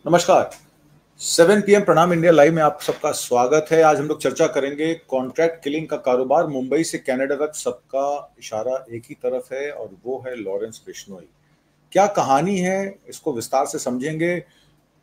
नमस्कार। 7 PM प्रणाम India live में आप सबका स्वागत है। आज हम लोग चर्चा करेंगे कॉन्ट्रैक्ट किलिंग का कारोबार मुंबई से कनाडा तक सबका इशारा एक ही तरफ है और वो है लॉरेंस बिश्नोई। क्या कहानी है, इसको विस्तार से समझेंगे।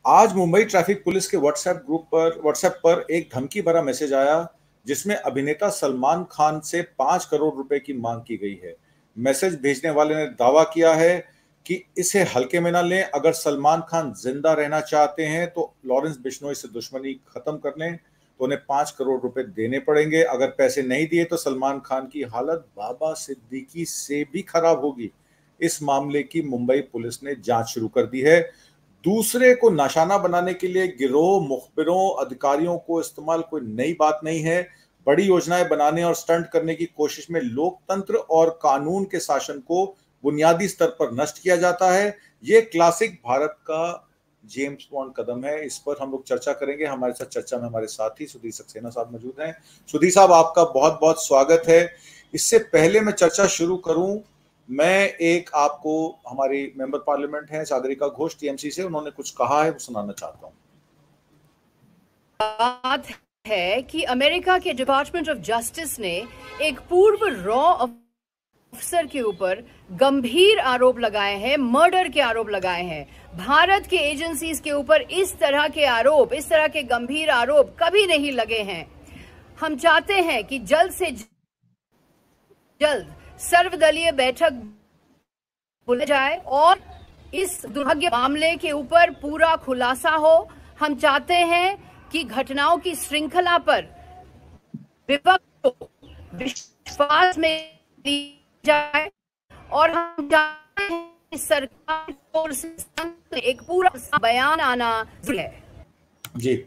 आज मुंबई ट्रैफिक पुलिस के व्हाट्सएप पर एक धमकी भरा मैसेज आया जिसमें अभिनेता सलमान खान से 5 करोड़ रुपए की मांग की गई है। मैसेज भेजने वाले ने दावा किया है कि इसे हल्के में ना लें। अगर सलमान खान जिंदा रहना चाहते हैं तो लॉरेंस बिश्नोई से दुश्मनी खत्म कर लें, तो उन्हें 5 करोड़ रुपए देने पड़ेंगे। अगर पैसे नहीं दिए तो सलमान खान की हालत बाबा सिद्दीकी से भी खराब होगी। इस मामले की मुंबई पुलिस ने जांच शुरू कर दी है। दूसरे को निशाना बनाने के लिए गिरोह, मुखबिरों, अधिकारियों को इस्तेमाल कोई नई बात नहीं है। बड़ी योजनाएं बनाने और स्टंट करने की कोशिश में लोकतंत्र और कानून के शासन को बुनियादी स्तर पर नष्ट किया जाता है। ये क्लासिक भारत का जेम्स बॉन्ड कदम है। इस पर हम लोग चर्चा करेंगे। हमारे साथ चर्चा में हमारे साथी सुधीर सक्सेना साहब मौजूद हैं। सुधीर साहब, आपका बहुत बहुत स्वागत है। इससे पहले मैं चर्चा शुरू करूं, मैं एक आपको हमारी मेंबर पार्लियामेंट हैं सागरिका घोष टीएमसी से, उन्होंने कुछ कहा है वो सुनाना चाहता हूं। बात है कि अमेरिका के डिपार्टमेंट ऑफ जस्टिस ने एक पूर्व रॉ अफसर के ऊपर गंभीर आरोप लगाए हैं, मर्डर के आरोप लगाए हैं। भारत के एजेंसीज के ऊपर इस तरह के गंभीर आरोप कभी नहीं लगे हैं। हम चाहते हैं कि जल्द से जल्द सर्वदलीय बैठक बुलाई जाए और इस दुर्भाग्य मामले के ऊपर पूरा खुलासा हो। हम चाहते हैं कि घटनाओं की श्रृंखला पर विश्वास में दी जाए और हम चाहते हैं कि सरकार को एक पूरा बयान आना जरूरी है। जी,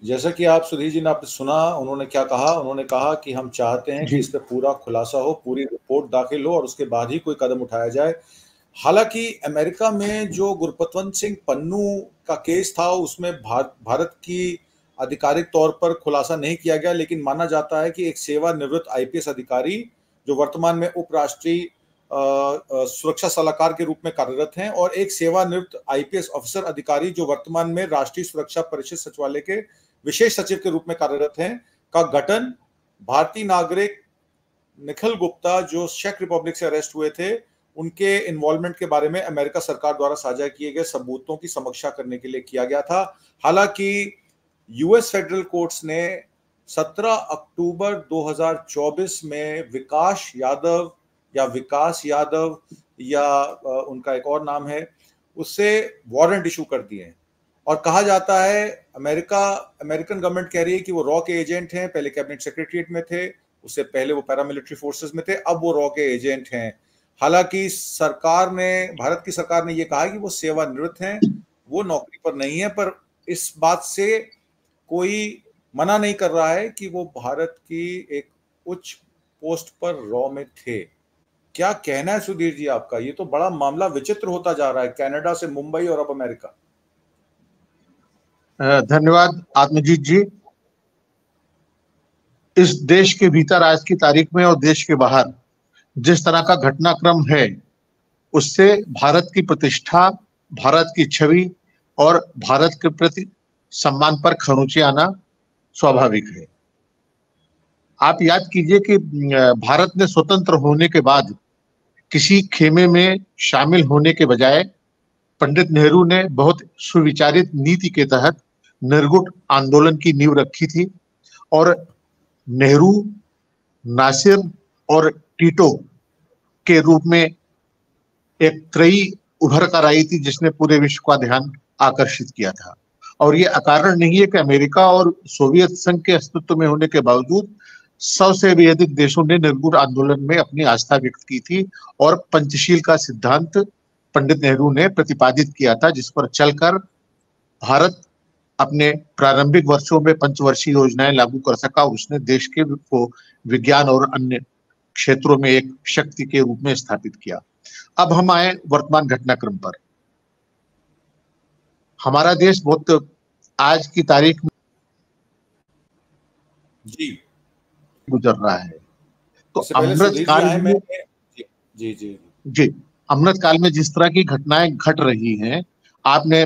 जैसा कि आप सुधीर जी ने आपने सुना, उन्होंने क्या कहा। उन्होंने कहा कि हम चाहते हैं कि इस पे पूरा खुलासा हो, पूरी रिपोर्ट दाखिल हो और उसके बाद ही कोई कदम उठाया जाए। हालांकि अमेरिका में जो गुरपतवंत सिंह पन्नू का केस था उसमें भारत की आधिकारिक तौर पर खुलासा नहीं किया गया, लेकिन माना जाता है कि एक सेवानिवृत्त आईपीएस अधिकारी जो वर्तमान में उपराष्ट्रीय सुरक्षा सलाहकार के रूप में कार्यरत हैं और एक सेवानिवृत्त आईपीएस अफसर अधिकारी जो वर्तमान में राष्ट्रीय सुरक्षा परिषद सचिवालय के विशेष सचिव के रूप में कार्यरत हैं, का गठन भारतीय नागरिक निखिल गुप्ता जो चेक रिपब्लिक से अरेस्ट हुए थे, उनके इन्वॉल्वमेंट के बारे में अमेरिका सरकार द्वारा साझा किए गए सबूतों की समीक्षा करने के लिए किया गया था। हालांकि यूएस फेडरल कोर्ट्स ने 17 अक्टूबर 2024 में विकास यादव या उनका एक और नाम है, उससे वारंट इशू कर दिए हैं। और कहा जाता है अमेरिकन गवर्नमेंट कह रही है कि वो रॉ के एजेंट हैं। पहले कैबिनेट सेक्रेटरीट में थे, उससे पहले वो पैरामिलिट्री फोर्सेस में थे, अब वो रॉ के एजेंट हैं। हालांकि भारत की सरकार ने ये कहा कि वो सेवानिवृत्त हैं, वो नौकरी पर नहीं है, पर इस बात से कोई मना नहीं कर रहा है कि वो भारत की एक उच्च पोस्ट पर रॉ में थे। क्या कहना है सुधीर जी आपका? ये तो बड़ा मामला विचित्र होता जा रहा है, कनाडा से मुंबई और अब अमेरिका। धन्यवाद आत्मजीत जी। इस देश के भीतर आज की तारीख में और देश के बाहर जिस तरह का घटनाक्रम है, उससे भारत की प्रतिष्ठा, भारत की छवि और भारत के प्रति सम्मान पर खरोंचे आना स्वाभाविक है। आप याद कीजिए कि भारत ने स्वतंत्र होने के बाद किसी खेमे में शामिल होने के बजाय पंडित नेहरू ने बहुत सुविचारित नीति के तहत निर्गुट आंदोलन की नींव रखी थी और नेहरू, नासिर और टीटो के रूप में एक त्रयी उभर कर आई थी जिसने पूरे विश्व का ध्यान आकर्षित किया था। और ये अकारण नहीं है कि अमेरिका और सोवियत संघ के अस्तित्व में होने के बावजूद 100 से भी अधिक देशों ने निर्गुण आंदोलन में अपनी आस्था व्यक्त की थी और पंचशील का सिद्धांत पंडित नेहरू ने प्रतिपादित किया था, जिस पर चलकर भारत अपने प्रारंभिक वर्षों में पंचवर्षीय योजनाएं लागू कर सका। उसने देश को विज्ञान और अन्य क्षेत्रों में एक शक्ति के रूप में स्थापित किया। अब हम आए वर्तमान घटनाक्रम पर। हमारा देश बहुत आज की तारीख में जी गुजर रहा है, तो अमृत काल में जिस तरह घटनाएं घट रही हैं आपने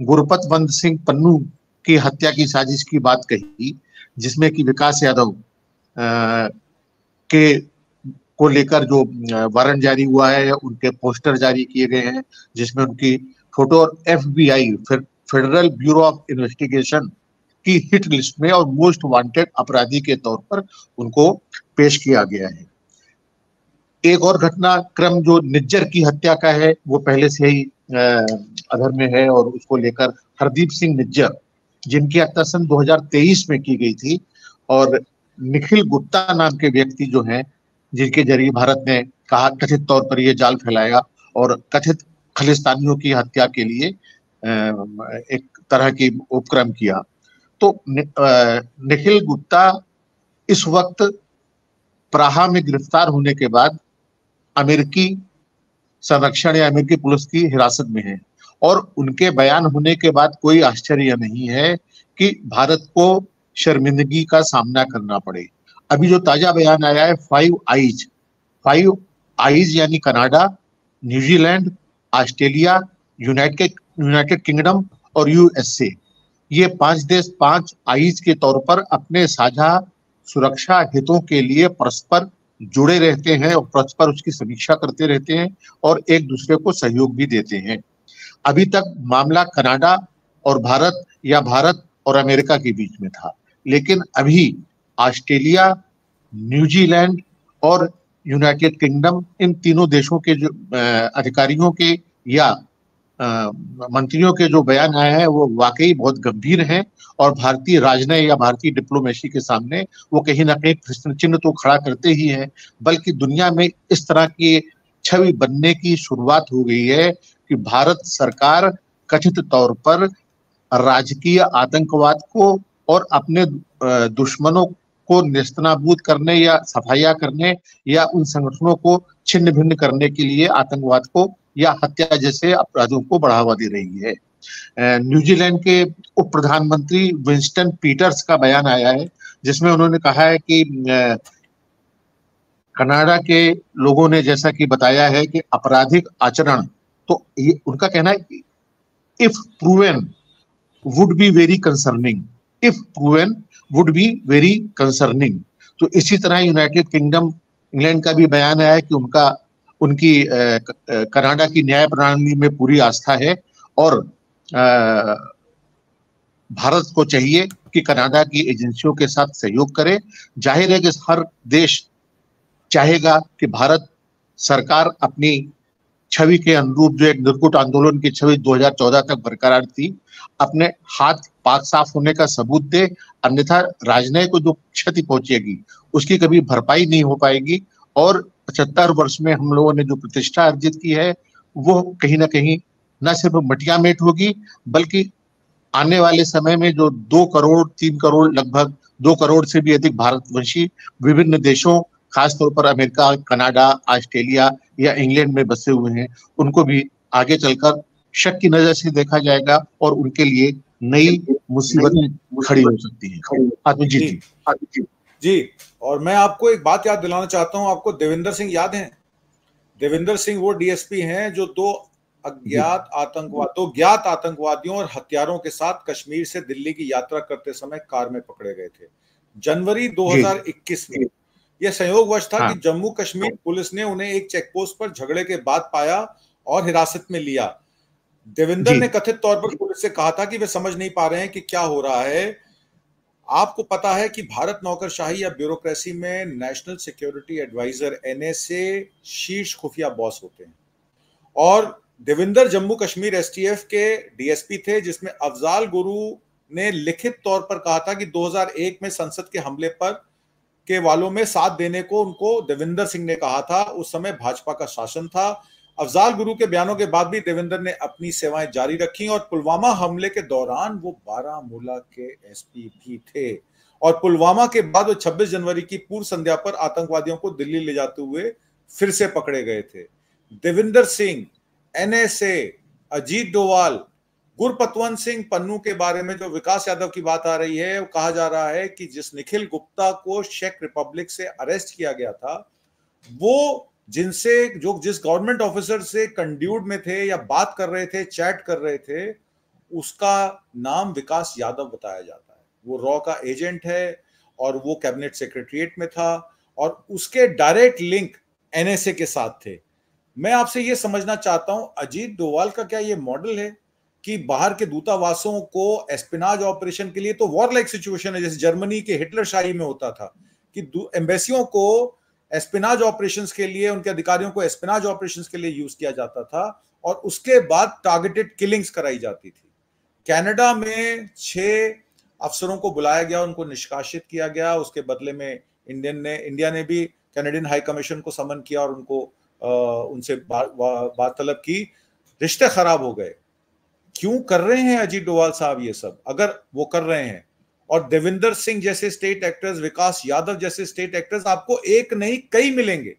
गुरपतवंत सिंह पन्नू की हत्या की साजिश की बात कही, जिसमें कि विकास यादव के को लेकर जो वारंट जारी हुआ है, उनके पोस्टर जारी किए गए हैं, जिसमें उनकी फोटो और FBI federal bureau of investigation की हिट लिस्ट में और मोस्ट वांटेड अपराधी के तौर पर उनको पेश किया गया है। एक और घटनाक्रम जो निज्जर की हत्या का है, वो पहले से ही अधर में है, और उसको लेकर हरदीप सिंह निज्जर, जिनकी हत्या सन 2023 में की गई थी, और निखिल गुप्ता नाम के व्यक्ति जो हैं, जिनके जरिए भारत ने कहा कथित तौर पर यह जाल फैलाया और कथित खालिस्तानियों की हत्या के लिए एक तरह की उपक्रम किया। तो निखिल गुप्ता इस वक्त प्राहा में गिरफ्तार होने के बाद अमेरिकी संरक्षण या अमेरिकी पुलिस की हिरासत में है, और उनके बयान होने के बाद कोई आश्चर्य नहीं है कि भारत को शर्मिंदगी का सामना करना पड़े। अभी जो ताजा बयान आया है, फाइव आईज यानी Canada, New Zealand, Australia, United kingdom और USA, ये 5 देश 5 आईज के तौर पर अपने साझा सुरक्षा हितों के लिए परस्पर जुड़े रहते हैं और परस्पर उसकी समीक्षा करते रहते हैं और एक दूसरे को सहयोग भी देते हैं। अभी तक मामला कनाडा और भारत या भारत और अमेरिका के बीच में था, लेकिन अभी ऑस्ट्रेलिया, न्यूजीलैंड और यूनाइटेड किंगडम, इन तीनों देशों के जो अधिकारियों के या मंत्रियों के जो बयान आए हैं, वो वाकई बहुत गंभीर हैं, और भारतीय राजनय या भारतीय डिप्लोमेसी के सामने वो कहीं ना कहीं प्रश्न चिन्ह तो खड़ा करते ही हैं, बल्कि दुनिया में इस तरह की छवि बनने की शुरुआत हो गई है कि भारत सरकार कथित तौर पर राजकीय आतंकवाद को और अपने दुश्मनों को नेस्तनाबूद करने या सफाया करने या उन संगठनों को छिन्न भिन्न करने के लिए आतंकवाद को या हत्या जैसे अपराधों को बढ़ावा दे रही है। न्यूजीलैंड के उप प्रधानमंत्री विंस्टन पीटर्स का बयान आया है, जिसमें उन्होंने कहा है कि कनाडा के लोगों ने जैसा कि बताया है कि आपराधिक आचरण, तो ये उनका कहना है कि if proven would be very concerning, if proven would be very concerning. तो इसी तरह यूनाइटेड किंगडम, इंग्लैंड का भी बयान आया है कि उनकी कनाडा की न्याय प्रणाली में पूरी आस्था है, और भारत को चाहिए कि कनाडा की एजेंसियों के साथ सहयोग करे। जाहिर है कि हर देश चाहेगा कि भारत सरकार अपनी छवि के अनुरूप, जो एक निर्कुट आंदोलन की छवि 2014 तक बरकरार थी, अपने हाथ पाक साफ होने का सबूत दे, अन्यथा राजनय को जो क्षति पहुंचेगी उसकी कभी भरपाई नहीं हो पाएगी, और 75 वर्ष में हम लोगों ने जो प्रतिष्ठा अर्जित की है वो कहीं ना कहीं न सिर्फ मटिया मेट होगी, बल्कि आने वाले समय में जो 2 करोड़ 3 करोड़ लगभग 2 करोड़ से भी अधिक भारतवंशी विभिन्न देशों, खासतौर पर अमेरिका, कनाडा, ऑस्ट्रेलिया या इंग्लैंड में बसे हुए हैं, उनको भी आगे चलकर शक की नजर से देखा जाएगा और उनके लिए नई मुसीबत खड़ी हो सकती है। आत्मजीत जी, और मैं आपको एक बात याद दिलाना चाहता हूं। आपको देविंदर सिंह याद है? देविंदर सिंह वो DSP हैं जो दो ज्ञात आतंकवादियों और हत्यारों के साथ कश्मीर से दिल्ली की यात्रा करते समय कार में पकड़े गए थे जनवरी 2021 में। यह संयोगवश था कि जम्मू कश्मीर पुलिस ने उन्हें एक चेकपोस्ट पर झगड़े के बाद पाया और हिरासत में लिया। देविंदर ने कथित तौर पर पुलिस से कहा था कि वे समझ नहीं पा रहे हैं कि क्या हो रहा है। आपको पता है कि भारत नौकरशाही या ब्यूरोक्रेसी में नेशनल सिक्योरिटी एडवाइजर NSA शीर्ष खुफिया बॉस होते हैं, और देविंदर जम्मू कश्मीर STF के DSP थे, जिसमें अफजाल गुरु ने लिखित तौर पर कहा था कि 2001 में संसद के हमले पर के वालों में साथ देने को उनको देविंदर सिंह ने कहा था। उस समय भाजपा का शासन था। अफजाल गुरु के बयानों के बाद भी देविंदर ने अपनी सेवाएं जारी रखी, और पुलवामा हमले के दौरान वो बारामूला के SP भी थे, और पुलवामा के बाद वो 26 जनवरी की पूर्व संध्या पर आतंकवादियों को दिल्ली ले जाते हुए फिर से पकड़े गए थे। देविंदर सिंह, NSA, अजीत डोवाल, गुरपतवंत सिंह पन्नू के बारे में जो विकास यादव की बात आ रही है, वो कहा जा रहा है कि जिस निखिल गुप्ता को चेक रिपब्लिक से अरेस्ट किया गया था, वो जिनसे जो जिस गवर्नमेंट ऑफिसर से कंड्यूड में थे या बात कर रहे थे, चैट कर रहे थे, उसका नाम विकास यादव बताया जाता है। वो रॉ का एजेंट है और वो कैबिनेट सेक्रेटरीट में था और उसके डायरेक्ट लिंक एनएसए के साथ थे। मैं आपसे ये समझना चाहता हूं, अजीत डोवाल का क्या ये मॉडल है कि बाहर के दूतावासों को एस्पिनाज ऑपरेशन के लिए, तो वॉर लाइक सिचुएशन है जैसे जर्मनी के हिटलर शाही में होता था कि एम्बेसियों को एस्पिनाज ऑपरेशंस के लिए, उनके अधिकारियों को एस्पिनाज ऑपरेशंस के लिए यूज किया जाता था और उसके बाद टारगेटेड किलिंग्स कराई जाती थी। कनाडा में 6 अफसरों को बुलाया गया, उनको निष्कासित किया गया। उसके बदले में इंडिया ने भी कैनेडियन हाई कमीशन को समन किया और उनको उनसे वार्तालाप की। रिश्ते खराब हो गए। क्यों कर रहे हैं अजीत डोवाल साहब ये सब? अगर वो कर रहे हैं, और देविंदर सिंह जैसे स्टेट एक्टर्स, विकास यादव जैसे स्टेट एक्टर्स आपको एक नहीं कई मिलेंगे।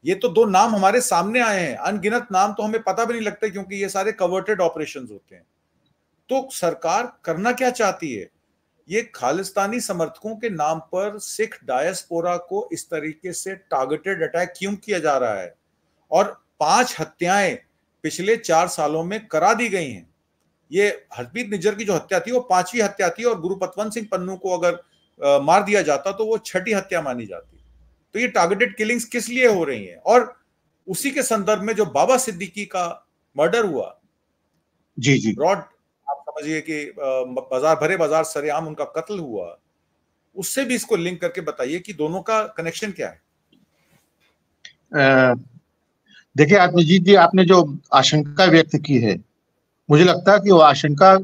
ये तो 2 नाम हमारे सामने आए हैं, अनगिनत नाम तो हमें पता भी नहीं लगता क्योंकि ये सारे कवर्टेड ऑपरेशंस होते हैं। तो सरकार करना क्या चाहती है? ये खालिस्तानी समर्थकों के नाम पर सिख डायस्पोरा को इस तरीके से टारगेटेड अटैक क्यों किया जा रहा है? और 5 हत्याएं पिछले 4 सालों में करा दी गई हैं। ये हरप्रीत निज्जर की जो हत्या थी वो 5वीं हत्या थी और गुरु पतवंत सिंह पन्नू को अगर मार दिया जाता तो वो 6ठी हत्या मानी जाती। तो ये टारगेटेड किलिंग्स किस लिए हो रही हैं? और उसी के संदर्भ में जो बाबा सिद्दीकी का मर्डर हुआ, जी जी, ब्रॉड आप समझिए कि भरे बाजार सरेआम उनका कत्ल हुआ, उससे भी इसको लिंक करके बताइए कि दोनों का कनेक्शन क्या है। देखिए आत्मजीत जी, आपने जो आशंका व्यक्त की है, मुझे लगता है कि वो आशंका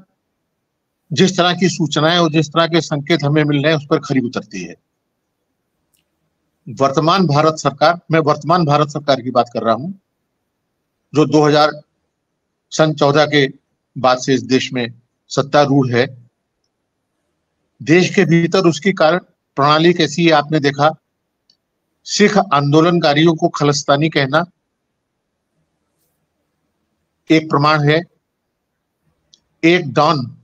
जिस तरह की सूचनाएं और जिस तरह के संकेत हमें मिल रहे हैं उस पर खरी उतरती है। वर्तमान भारत सरकार, मैं वर्तमान भारत सरकार की बात कर रहा हूं, जो 2014 के बाद से इस देश में सत्तारूढ़ है। देश के भीतर उसकी कार्य प्रणाली कैसी है आपने देखा। सिख आंदोलनकारियों को खालिस्तानी कहना एक प्रमाण है। एक डॉन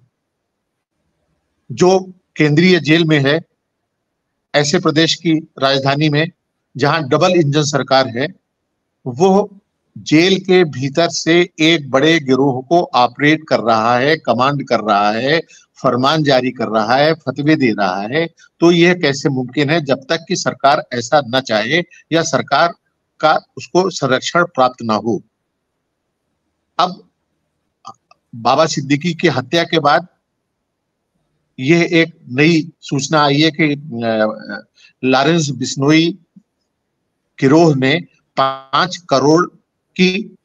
जो केंद्रीय जेल में है, ऐसे प्रदेश की राजधानी में जहां डबल इंजन सरकार है, वो जेल के भीतर से एक बड़े गिरोह को ऑपरेट कर रहा है, कमांड कर रहा है, फरमान जारी कर रहा है, फतवे दे रहा है। तो यह कैसे मुमकिन है जब तक कि सरकार ऐसा न चाहे या सरकार का उसको संरक्षण प्राप्त ना हो। अब बाबा सिद्दीकी की हत्या के बाद यह एक नई सूचना आई है कि लॉरेंस बिश्नोई गिरोह ने 5 करोड़ की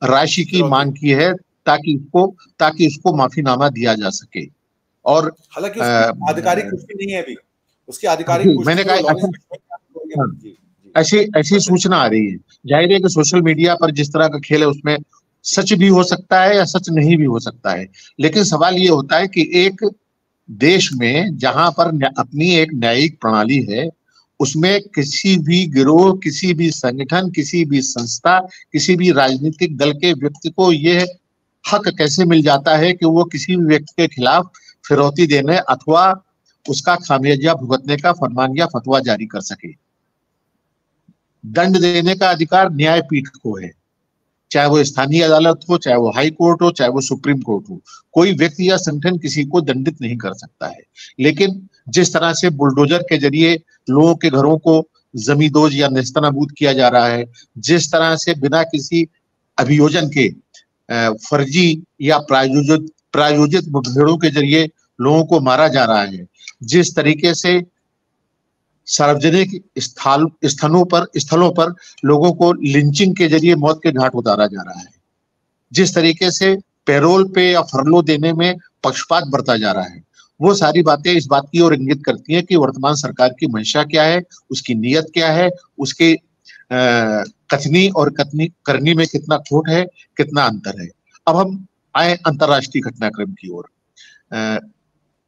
राशि की मांग की है ताकि उसको माफीनामा दिया जा सके। और हालांकि उसकी आधिकारिक पुष्टि नहीं है अभी, उसकी आधिकारिक मैंने कहा ऐसी सूचना आ रही है। जाहिर है कि सोशल मीडिया पर जिस तरह का खेल है उसमें सच भी हो सकता है या सच नहीं भी हो सकता है। लेकिन सवाल ये होता है कि एक देश में जहां पर अपनी एक न्यायिक प्रणाली है, उसमें किसी भी गिरोह, किसी भी संगठन, किसी भी संस्था, किसी भी राजनीतिक दल के व्यक्ति को यह हक कैसे मिल जाता है कि वो किसी भी व्यक्ति के खिलाफ फिरौती देने अथवा उसका खामियाजा भुगतने का फरमान या फतवा जारी कर सके। दंड देने का अधिकार न्यायपीठ को है, चाहे वो स्थानीय अदालत हो, चाहे वो हाई कोर्ट हो, चाहे वो सुप्रीम कोर्ट हो। कोई व्यक्ति या संगठन किसी को दंडित नहीं कर सकता है। लेकिन जिस तरह से बुलडोजर के जरिए लोगों के घरों को जमींदोज या नेस्तनाबूद किया जा रहा है, जिस तरह से बिना किसी अभियोजन के फर्जी या प्रायोजित मुठभेड़ों के जरिए लोगों को मारा जा रहा है, जिस तरीके से सार्वजनिक स्थलों पर लोगों को लिंचिंग के जरिए मौत के घाट उतारा जा रहा है, जिस तरीके से पैरोल पे या फरलो देने में पक्षपात बरता जा रहा है, वो सारी बातें इस बात की ओर इंगित करती हैं कि वर्तमान सरकार की मंशा क्या है, उसकी नीयत क्या है, उसके कथनी और करनी में कितना खोट है, कितना अंतर है। अब हम आए अंतर्राष्ट्रीय घटनाक्रम की ओर।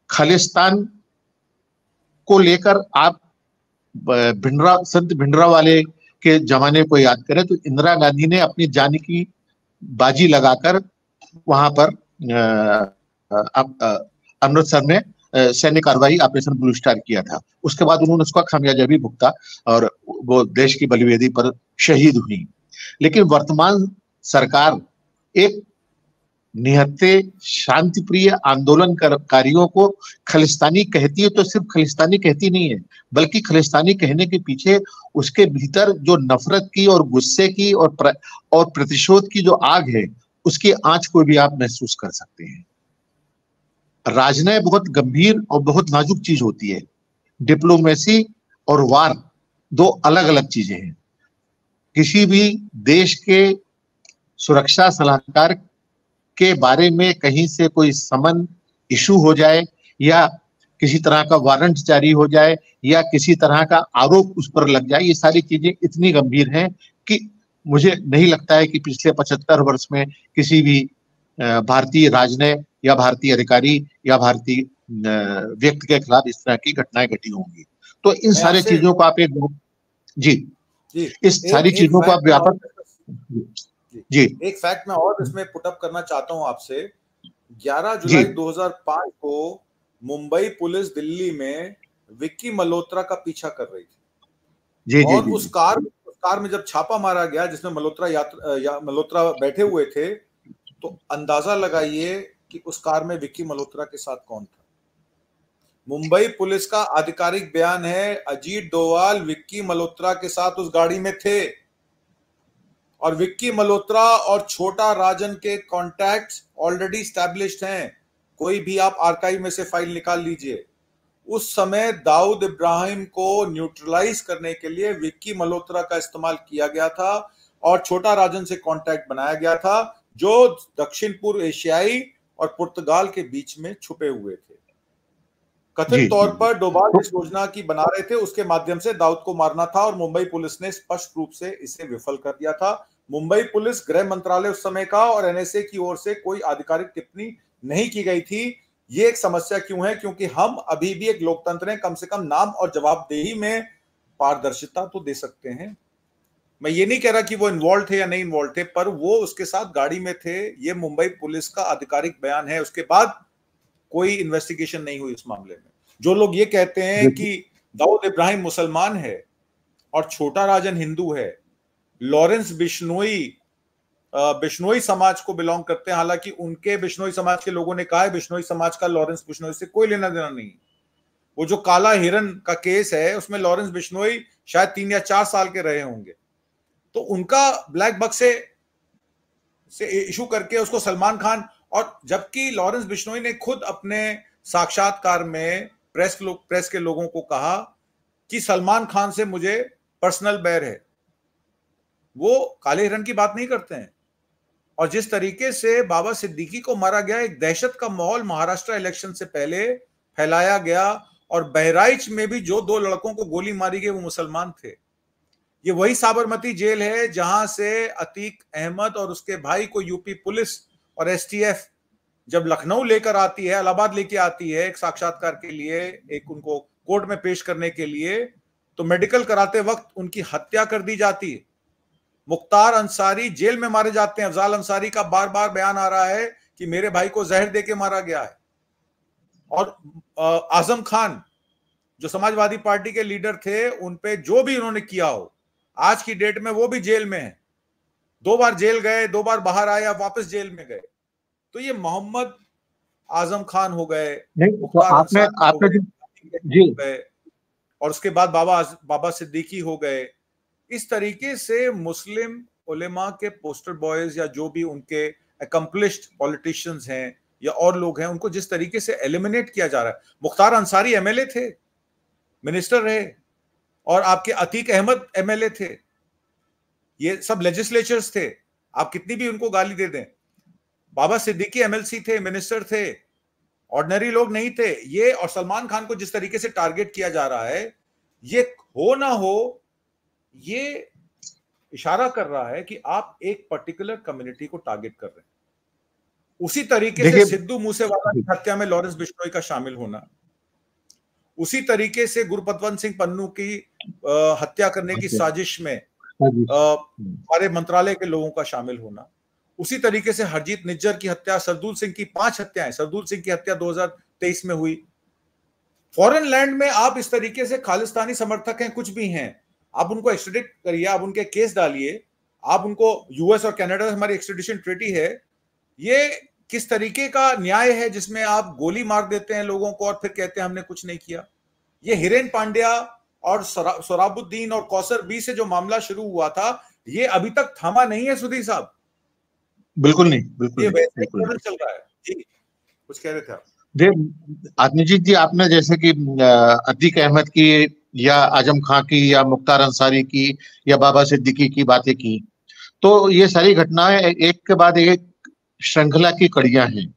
खालिस्तान को लेकर आप संत भिंडरावाले के जमाने को याद करें तो इंदिरा गांधी ने अपनी जान की बाजी लगाकर वहां पर अमृतसर में सैन्य कार्रवाई ऑपरेशन ब्लू स्टार किया था। उसके बाद उन्होंने उसका खामियाजा भी भुगता और वो देश की बलिवेदी पर शहीद हुई। लेकिन वर्तमान सरकार एक निहत्थे शांतिप्रिय आंदोलनकारियों को खालिस्तानी कहती है, तो सिर्फ खालिस्तानी कहती नहीं है, बल्कि खालिस्तानी कहने के पीछे उसके भीतर जो नफरत की और गुस्से की और प्रतिशोध की जो आग है, उसकी आंच को भी आप महसूस कर सकते हैं। राजनय बहुत गंभीर और बहुत नाजुक चीज होती है। डिप्लोमेसी और वार दो अलग अलग चीजें हैं। किसी भी देश के सुरक्षा सलाहकार के बारे में कहीं से कोई समन इशू हो जाए या किसी तरह का वारंट जारी हो जाए या किसी तरह का आरोप उस पर लग जाए, ये सारी चीजें इतनी गंभीर हैं कि मुझे नहीं लगता है कि पिछले 75 वर्ष में किसी भी भारतीय राजनय या भारतीय अधिकारी या भारतीय व्यक्ति के खिलाफ इस तरह की घटनाएं घटी होंगी। तो इन सारी चीजों को आप इस सारी चीजों को आप व्यापक जी एक फैक्ट मैं और इसमें पुटअप करना चाहता हूं आपसे। 11 जुलाई 2005 को मुंबई पुलिस दिल्ली में विक्की मल्होत्रा का पीछा कर रही थी और उस कार में जब छापा मारा गया जिसमें मल्होत्रा बैठे हुए थे, तो अंदाजा लगाइए कि उस कार में विक्की मल्होत्रा के साथ कौन था। मुंबई पुलिस का आधिकारिक बयान है, अजीत डोवाल विक्की मल्होत्रा के साथ उस गाड़ी में थे और विक्की मल्होत्रा और छोटा राजन के कॉन्टैक्ट्स ऑलरेडी स्टैब्लिश्ड हैं। कोई भी आप आर्काइव में से फाइल निकाल लीजिए। उस समय दाऊद इब्राहिम को न्यूट्रलाइज करने के लिए विक्की मल्होत्रा का इस्तेमाल किया गया था और छोटा राजन से कॉन्टैक्ट बनाया गया था, जो दक्षिण पूर्व एशियाई और पुर्तगाल के बीच में छुपे हुए थे। कथित तौर पर डोभाल जिस योजना की बना रहे थे उसके माध्यम से दाऊद को मारना था और मुंबई पुलिस ने स्पष्ट रूप से इसे विफल कर दिया था। मुंबई पुलिस, गृह मंत्रालय उस समय का और एनएसए की ओर से कोई आधिकारिक टिप्पणी नहीं की गई थी। ये एक समस्या क्यों है? क्योंकि हम अभी भी एक लोकतंत्र हैं, कम से कम नाम और जवाबदेही में पारदर्शिता तो दे सकते हैं। मैं ये नहीं कह रहा कि वो इन्वॉल्व थे या नहीं इन्वॉल्व थे, पर वो उसके साथ गाड़ी में थे। ये मुंबई पुलिस का आधिकारिक बयान है। उसके बाद कोई इन्वेस्टिगेशन नहीं हुई इस मामले में। जो लोग ये कहते हैं कि दाऊद इब्राहिम मुसलमान है और छोटा राजन हिंदू है, लॉरेंस बिश्नोई समाज को बिलोंग करते हैं, हालांकि उनके बिश्नोई समाज के लोगों ने कहा है बिश्नोई समाज का लॉरेंस बिश्नोई से कोई लेना देना नहीं। वो जो काला हिरन का केस है उसमें लॉरेंस बिश्नोई शायद 3 या 4 साल के रहे होंगे, तो उनका ब्लैक बक्स से इशू करके उसको सलमान खान, और जबकि लॉरेंस बिश्नोई ने खुद अपने साक्षात्कार में प्रेस के लोगों को कहा कि सलमान खान से मुझे पर्सनल बैर है। वो काले हिरन की बात नहीं करते हैं। और जिस तरीके से बाबा सिद्दीकी को मारा गया, एक दहशत का माहौल महाराष्ट्र इलेक्शन से पहले फैलाया गया और बहराइच में भी जो 2 लड़कों को गोली मारी गई वो मुसलमान थे। ये वही साबरमती जेल है जहां से अतीक अहमद और उसके भाई को यूपी पुलिस और एसटीएफ जब लखनऊ लेकर आती है, इलाहाबाद लेके आती है एक साक्षात्कार के लिए, एक उनको कोर्ट में पेश करने के लिए, तो मेडिकल कराते वक्त उनकी हत्या कर दी जाती है। मुख्तार अंसारी जेल में मारे जाते हैं। अफजाल अंसारी का बार बार बयान आ रहा है कि मेरे भाई को जहर देके मारा गया है। और आजम खान जो समाजवादी पार्टी के लीडर थे, उन पे जो भी उन्होंने किया हो, आज की डेट में वो भी जेल में है। 2 बार जेल गए, 2 बार बाहर आए, अब वापस जेल में गए। तो ये मोहम्मद आजम खान हो गए, और उसके बाद बाबा सिद्दीकी हो गए। इस तरीके से मुस्लिम उलेमा के पोस्टर बॉयज या जो भी उनके अकम्पलिश्ड पॉलिटिशियंस हैं या और लोग हैं, उनको जिस तरीके से एलिमिनेट किया जा रहा है। मुख्तार अंसारी एमएलए थे, मिनिस्टर रहे, और आपके अतीक अहमद एमएलए थे, ये सब लेजिस्लेचर्स थे। आप कितनी भी उनको गाली दे दें। बाबा सिद्दीकी एमएलसी थे, मिनिस्टर थे, ऑर्डिनरी लोग नहीं थे ये। और सलमान खान को जिस तरीके से टारगेट किया जा रहा है, ये हो ना हो, ये इशारा कर रहा है कि आप एक पर्टिकुलर कम्युनिटी को टारगेट कर रहे हैं। उसी तरीके से सिद्धू मूसेवाला की हत्या में लॉरेंस बिश्नोई का शामिल होना, उसी तरीके से गुरपतवंत सिंह पन्नू की हत्या करने की साजिश में हमारे मंत्रालय के लोगों का शामिल होना, उसी तरीके से हरजीत निज्जर की हत्या, सरदूल सिंह की 5 हत्याएं, सरदूल सिंह की हत्या 2023 में हुई, फॉरेन लैंड में आप इस तरीके से खालिस्तानी समर्थक हैं, कुछ भी हैं, आप उनको एक्सट्रेडिट करिए, आप उनके केस डालिए, आप उनको, यूएस और कनाडा से हमारी एक्सट्रेडिशन ट्रीटी है, ये किस तरीके का न्याय है जिसमें आप गोली मार देते हैं लोगों को और फिर कहते हैं हमने कुछ नहीं किया। ये हिरेन पांड्या और सोराबुद्दीन और कौसर बी से जो मामला शुरू हुआ था, ये अभी तक थमा नहीं है सुधीर साहब। बिल्कुल नहीं, बिल्कुल ये नहीं, वैसे बिल्कुल ही चल रहा है। जी कुछ कह रहे थे आप? जी आत्मजीत जी, आपने जैसे कि अतीक अहमद की या आजम खां की या मुख्तार अंसारी की या बाबा सिद्दीकी की बातें की, तो ये सारी घटनाएं एक के बाद एक श्रृंखला की कड़ियां हैं।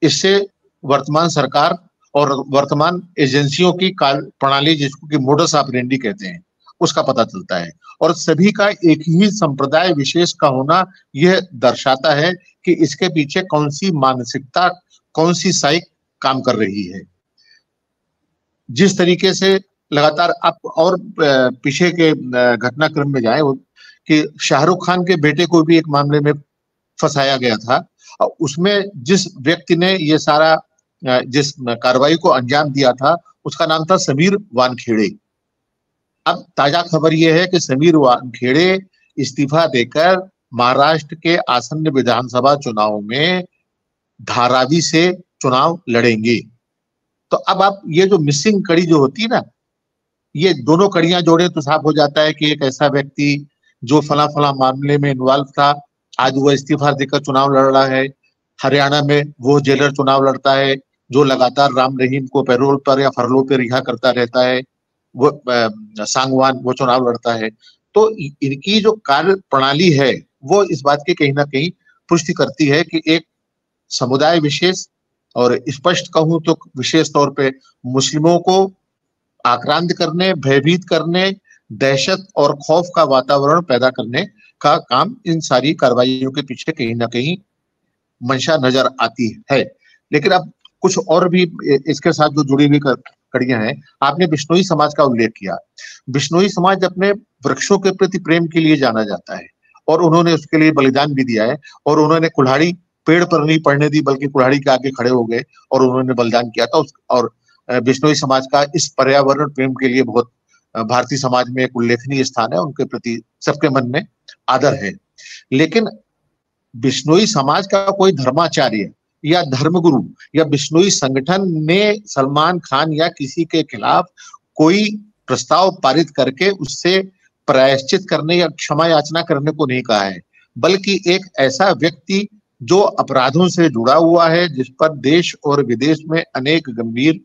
इससे वर्तमान सरकार और वर्तमान एजेंसियों की कार्य प्रणाली, जिसको कि मोडस ऑपरेंडी कहते हैं, उसका पता चलता है। और सभी का एक ही संप्रदाय विशेष का होना यह दर्शाता है कि इसके पीछे कौन सी मानसिकता, कौन सी साइक काम कर रही है। जिस तरीके से लगातार आप और पीछे के घटनाक्रम में जाए कि शाहरुख खान के बेटे को भी एक मामले में फंसाया गया था, उसमें जिस व्यक्ति ने ये सारा जिस कार्रवाई को अंजाम दिया था, उसका नाम था समीर वानखेड़े। अब ताजा खबर यह है कि समीर वानखेड़े इस्तीफा देकर महाराष्ट्र के आसन्न विधानसभा चुनाव में धारावी से चुनाव लड़ेंगे। तो अब आप ये जो मिसिंग कड़ी जो होती है ना, ये दोनों कड़ियां जोड़े तो साफ हो जाता है कि एक ऐसा व्यक्ति जो फला फला मामले में इन्वॉल्व था, आज वो इस्तीफा देकर चुनाव लड़ रहा है। हरियाणा में वो जेलर चुनाव लड़ता है जो लगातार राम रहीम को पैरोल पर या फरलो पे रिहा करता रहता है, वो सांगवान वो चुनाव लड़ता है। तो इनकी जो कार्य प्रणाली है वो इस बात की कहीं ना कहीं पुष्टि करती है कि एक समुदाय विशेष, और स्पष्ट कहूं तो विशेष तौर पे मुस्लिमों को आक्रांत करने, भयभीत करने, दहशत और खौफ का वातावरण पैदा करने का काम इन सारी कार्रवाइयों के पीछे कहीं ना कहीं मंशा नजर आती है। लेकिन अब कुछ और भी इसके साथ जो जुड़ी हुई कड़ियां हैं। आपने बिश्नोई समाज का उल्लेख किया। बिश्नोई समाज अपने वृक्षों के प्रति प्रेम के लिए जाना जाता है और उन्होंने उसके लिए बलिदान भी दिया है। और उन्होंने कुल्हाड़ी पेड़ पर नहीं पड़ने दी, बल्कि कुल्हाड़ी के आगे खड़े हो गए और उन्होंने बलिदान किया था। और बिश्नोई समाज का इस पर्यावरण प्रेम के लिए बहुत भारतीय समाज में एक उल्लेखनीय स्थान है, उनके प्रति सबके मन में आदर है। लेकिन बिश्नोई समाज का कोई धर्माचार्य या धर्मगुरु या बिश्नोई संगठन ने सलमान खान या किसी के खिलाफ कोई प्रस्ताव पारित करके उससे प्रायश्चित करने या क्षमा याचना करने को नहीं कहा है, बल्कि एक ऐसा व्यक्ति जो अपराधों से जुड़ा हुआ है, जिस पर देश और विदेश में अनेक गंभीर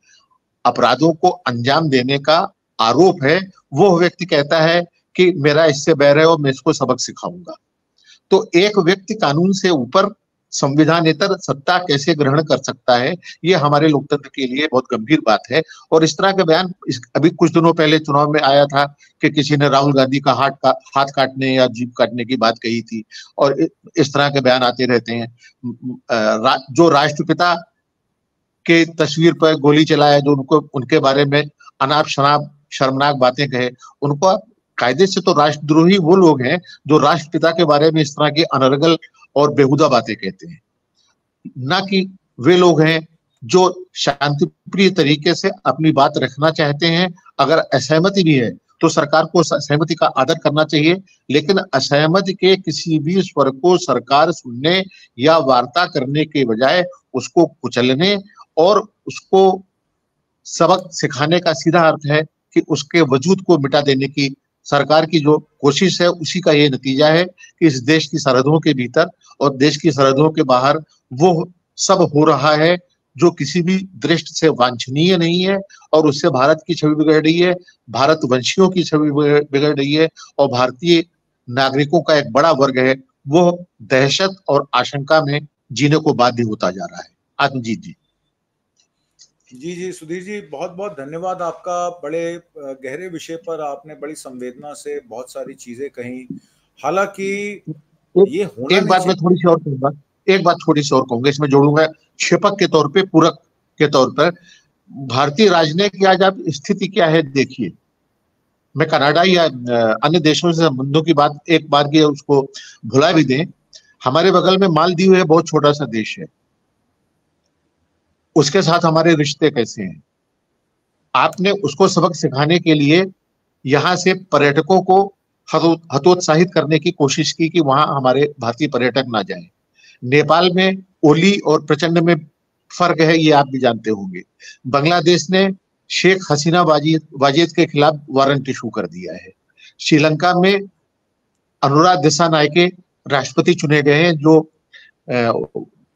अपराधों को अंजाम देने का आरोप है, वो व्यक्ति कहता है कि मेरा इससे बैर है और मैं इसको सबक सिखाऊंगा। तो एक व्यक्ति कानून से ऊपर संविधानेतर सत्ता कैसे ग्रहण कर सकता है, ये हमारे लोकतंत्र के लिए बहुत गंभीर बात है। और इस तरह के बयान अभी कुछ दिनों पहले चुनाव में आया था कि किसी ने राहुल गांधी का हाथ काटने या जीभ काटने की बात कही थी, और इस तरह के बयान आते रहते हैं। जो राष्ट्रपिता के तस्वीर पर गोली चलाया, जो उनको उनके बारे में अनाप शनाप शर्मनाक बातें कहे, उनको कायदे से तो राष्ट्रद्रोही वो लोग हैं जो राष्ट्रपिता के बारे में इस तरह की अनर्गल और बेहुदा बातें कहते हैं, ना कि वे लोग हैं जो शांतिप्रिय तरीके से अपनी बात रखना चाहते हैं। अगर असहमति भी है तो सरकार को सहमति का आदर करना चाहिए, लेकिन असहमति के किसी भी स्वर को सरकार सुनने या वार्ता करने के बजाय उसको कुचलने और उसको सबक सिखाने का सीधा अर्थ है कि उसके वजूद को मिटा देने की सरकार की जो कोशिश है, उसी का ये नतीजा है कि इस देश की सरहदों के भीतर और देश की सरहदों के बाहर वो सब हो रहा है जो किसी भी दृष्टि से वांछनीय नहीं है, और उससे भारत की छवि बिगड़ रही है, भारतवंशियों की छवि बिगड़ रही है, और भारतीय नागरिकों का एक बड़ा वर्ग है वो दहशत और आशंका में जीने को बाध्य होता जा रहा है। आत्मजीत जी। जी जी सुधीर जी, बहुत बहुत धन्यवाद आपका। बड़े गहरे विषय पर आपने बड़ी संवेदना से बहुत सारी चीजें कही। हालांकि ये होना एक बात मैं थोड़ी सी और कहूंगा, एक बात थोड़ी सी और कहूंगा, इसमें जोड़ूंगा क्षेपक के तौर पे, पूरक के तौर पर। भारतीय राजनीति की आज आप स्थिति क्या है देखिए। मैं कनाडा या अन्य देशों से संबंधों की बात एक बार की उसको भुला भी दें। हमारे बगल में मालदीव है, बहुत छोटा सा देश है, उसके साथ हमारे रिश्ते कैसे हैं। आपने उसको सबक सिखाने के लिए यहाँ से पर्यटकों को हतोत्साहित करने की कोशिश की कि वहां हमारे भारतीय पर्यटक ना जाएं। नेपाल में ओली और प्रचंड में फर्क है, ये आप भी जानते होंगे। बांग्लादेश ने शेख हसीना वाजेद के खिलाफ वारंट इशू कर दिया है। श्रीलंका में अनुराग दिसानायके राष्ट्रपति चुने गए हैं, जो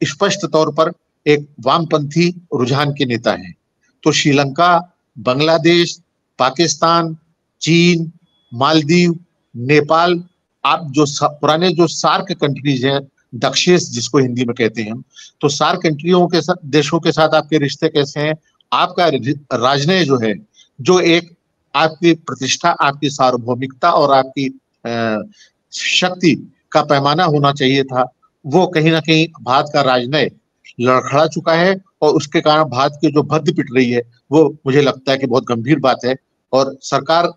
स्पष्ट तौर पर एक वामपंथी रुझान के नेता हैं। तो श्रीलंका, बांग्लादेश, पाकिस्तान, चीन, मालदीव, नेपाल, आप जो पुराने जो सार्क कंट्रीज हैं, दक्षेश जिसको हिंदी में कहते हैं हम, तो सार्क कंट्रियों के साथ, देशों के साथ आपके रिश्ते कैसे हैं? आपका राजनय जो है, जो एक आपकी प्रतिष्ठा, आपकी सार्वभौमिकता और आपकी शक्ति का पैमाना होना चाहिए था, वो कहीं ना कहीं भारत का राजनय लड़खड़ा चुका है और उसके कारण भारत की जो भद्द पिट रही है, वो मुझे लगता है कि बहुत गंभीर बात है। और सरकार,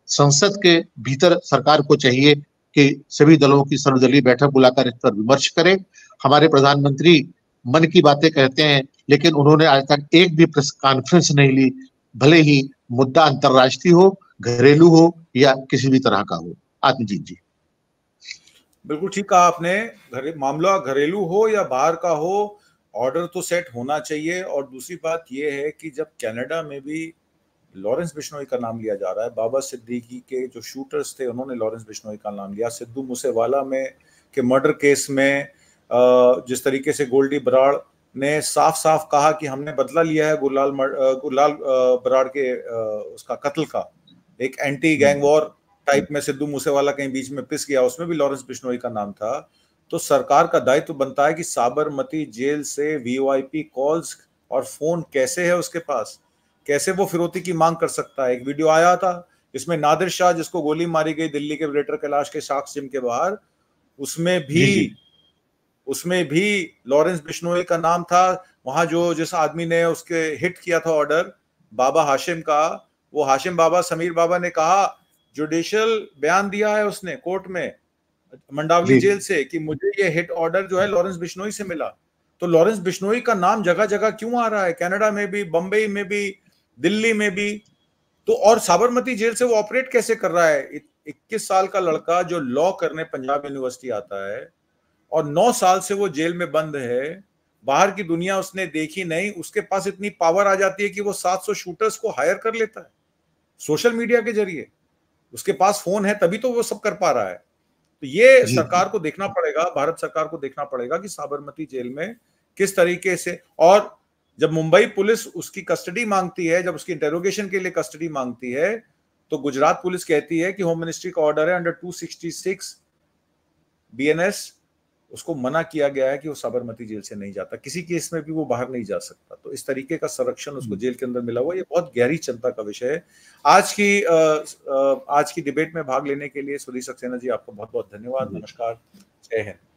संसद के भीतर सरकार को चाहिए कि सभी दलों की सर्वदलीय बैठक बुलाकर इस पर विमर्श करे। हमारे प्रधानमंत्री मन की बातें कहते हैं, लेकिन उन्होंने आज तक एक भी प्रेस कॉन्फ्रेंस नहीं ली, भले ही मुद्दा अंतरराष्ट्रीय हो, घरेलू हो या किसी भी तरह का हो। आत्मजीत जी। बिल्कुल ठीक कहा आपने। मामला घरेलू हो या बाहर का हो, ऑर्डर तो सेट होना चाहिए। और दूसरी बात यह है कि जब कनाडा में भी लॉरेंस बिश्नोई का नाम लिया जा रहा है, बाबा सिद्दीकी के जो शूटर्स थे उन्होंने लॉरेंस बिश्नोई का नाम लिया, सिद्धू मूसेवाला में के मर्डर केस में जिस तरीके से गोल्डी बराड़ ने साफ साफ कहा कि हमने बदला लिया है गुरलाल बराड़ के उसका कत्ल का, एक एंटी गैंग वॉर टाइप में सिद्धू मूसेवाला कहीं बीच में पिस गया, उसमें भी लॉरेंस बिश्नोई का नाम था। तो सरकार का दायित्व बनता है कि साबरमती जेल से वीओआईपी कॉल्स और फोन कैसे है उसके पास, कैसे वो फिरौती की मांग कर सकता है। एक वीडियो आया था इसमें नादिर शाह, जिसको गोली मारी गई दिल्ली के ग्रेटर कैलाश के साक्ष जिम के बाहर, उसमें भी लॉरेंस बिश्नोई का नाम था। वहां जो जिस आदमी ने उसके हिट किया था ऑर्डर, बाबा हाशिम का, वो हाशिम बाबा, समीर बाबा ने कहा, जुडिशियल बयान दिया है उसने कोर्ट में मंडावली जेल से कि मुझे ये हिट ऑर्डर जो है लॉरेंस बिश्नोई से मिला। तो लॉरेंस बिश्नोई का नाम जगह जगह क्यों आ रहा है? कनाडा में भी, बंबई में भी, दिल्ली में भी। तो और साबरमती जेल से वो ऑपरेट कैसे कर रहा है? 21 साल का लड़का जो लॉ करने पंजाब यूनिवर्सिटी आता है और 9 साल से वो जेल में बंद है, बाहर की दुनिया उसने देखी नहीं, उसके पास इतनी पावर आ जाती है कि वो 700 शूटर्स को हायर कर लेता है सोशल मीडिया के जरिए। उसके पास फोन है तभी तो वो सब कर पा रहा है। तो ये सरकार को देखना पड़ेगा, भारत सरकार को देखना पड़ेगा कि साबरमती जेल में किस तरीके से, और जब मुंबई पुलिस उसकी कस्टडी मांगती है, जब उसकी इंटेरोगेशन के लिए कस्टडी मांगती है, तो गुजरात पुलिस कहती है कि होम मिनिस्ट्री का ऑर्डर है अंडर 266 बीएनएस, उसको मना किया गया है कि वो साबरमती जेल से नहीं जाता, किसी केस में भी वो बाहर नहीं जा सकता। तो इस तरीके का संरक्षण उसको जेल के अंदर मिला हुआ, ये बहुत गहरी चिंता का विषय है। आज की डिबेट में भाग लेने के लिए सुधीर सक्सेना जी, आपका बहुत बहुत धन्यवाद। नमस्कार, जय हिंद।